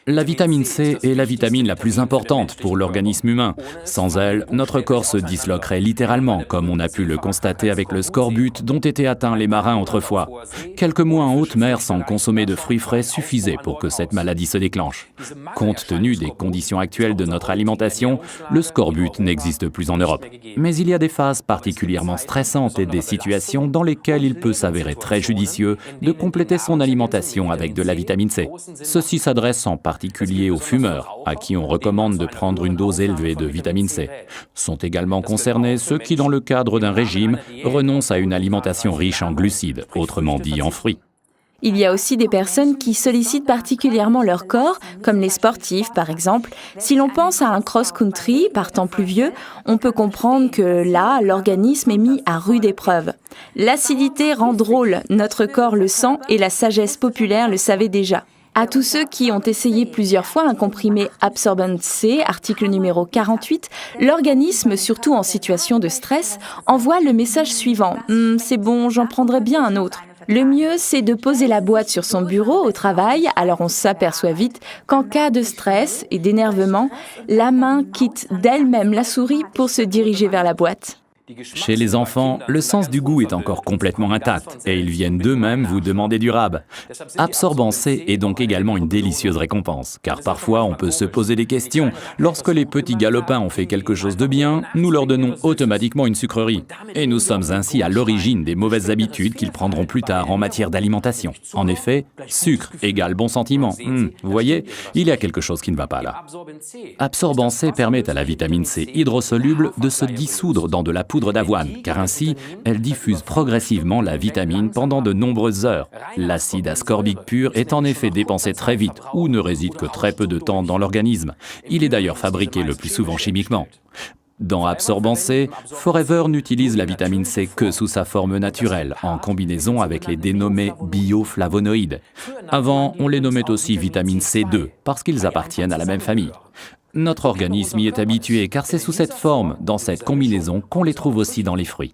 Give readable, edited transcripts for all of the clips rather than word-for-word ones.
La vitamine C est la vitamine la plus importante pour l'organisme humain. Sans elle, notre corps se disloquerait littéralement, comme on a pu le constater avec le scorbut dont étaient atteints les marins autrefois. Quelques mois en haute mer sans consommer de fruits frais suffisaient pour que cette maladie se déclenche. Compte tenu des conditions actuelles de notre alimentation, le scorbut n'existe plus en Europe. Mais il y a des phases particulièrement stressantes et des situations dans lesquelles il peut s'avérer très judicieux de compléter son alimentation avec de la vitamine C. Ceci s'adresse en particulier aux fumeurs, à qui on recommande de prendre une dose élevée de vitamine C. Sont également concernés ceux qui, dans le cadre d'un régime, renoncent à une alimentation riche en glucides, autrement dit en fruits. Il y a aussi des personnes qui sollicitent particulièrement leur corps, comme les sportifs par exemple. Si l'on pense à un cross-country par temps pluvieux, on peut comprendre que là, l'organisme est mis à rude épreuve. L'acidité rend drôle, notre corps le sent et la sagesse populaire le savait déjà. À tous ceux qui ont essayé plusieurs fois un comprimé Absorbent C, article numéro 48, l'organisme, surtout en situation de stress, envoie le message suivant « C'est bon, j'en prendrai bien un autre ». Le mieux, c'est de poser la boîte sur son bureau au travail, alors on s'aperçoit vite qu'en cas de stress et d'énervement, la main quitte d'elle-même la souris pour se diriger vers la boîte. Chez les enfants, le sens du goût est encore complètement intact et ils viennent d'eux-mêmes vous demander du rab. Absorbant C est donc également une délicieuse récompense, car parfois on peut se poser des questions. Lorsque les petits galopins ont fait quelque chose de bien, nous leur donnons automatiquement une sucrerie. Et nous sommes ainsi à l'origine des mauvaises habitudes qu'ils prendront plus tard en matière d'alimentation. En effet, sucre égale bon sentiment. Vous voyez, il y a quelque chose qui ne va pas là. Absorbant C permet à la vitamine C hydrosoluble de se dissoudre dans de la poudre d'avoine, car ainsi, elle diffuse progressivement la vitamine pendant de nombreuses heures. L'acide ascorbique pur est en effet dépensé très vite ou ne réside que très peu de temps dans l'organisme. Il est d'ailleurs fabriqué le plus souvent chimiquement. Dans Absorbant C, Forever n'utilise la vitamine C que sous sa forme naturelle, en combinaison avec les dénommés bioflavonoïdes. Avant, on les nommait aussi vitamine C2, parce qu'ils appartiennent à la même famille. Notre organisme y est habitué car c'est sous cette forme, dans cette combinaison, qu'on les trouve aussi dans les fruits.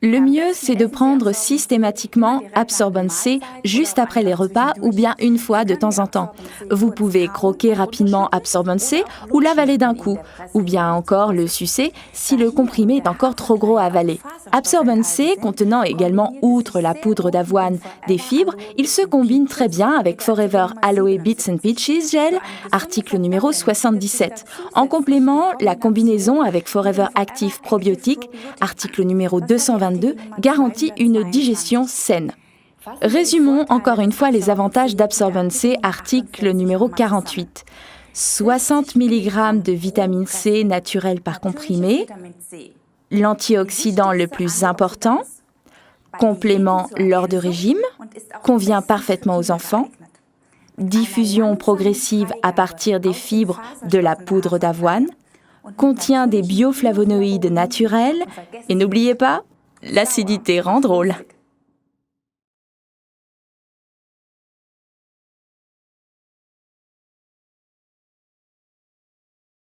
Le mieux, c'est de prendre systématiquement Absorbent C juste après les repas ou bien une fois de temps en temps. Vous pouvez croquer rapidement Absorbent C ou l'avaler d'un coup, ou bien encore le sucer si le comprimé est encore trop gros à avaler. Absorbent C contenant également, outre la poudre d'avoine, des fibres, il se combine très bien avec Forever Aloe Bits and Peaches Gel, article numéro 77. En complément, la combinaison avec Forever Active Probiotic, article numéro 222, garantit une digestion saine. Résumons encore une fois les avantages d'Absorbent C, article numéro 48. 60 mg de vitamine C naturelle par comprimé, l'antioxydant le plus important, complément lors de régime, convient parfaitement aux enfants, diffusion progressive à partir des fibres de la poudre d'avoine, contient des bioflavonoïdes naturels et n'oubliez pas, l'acidité rend drôle.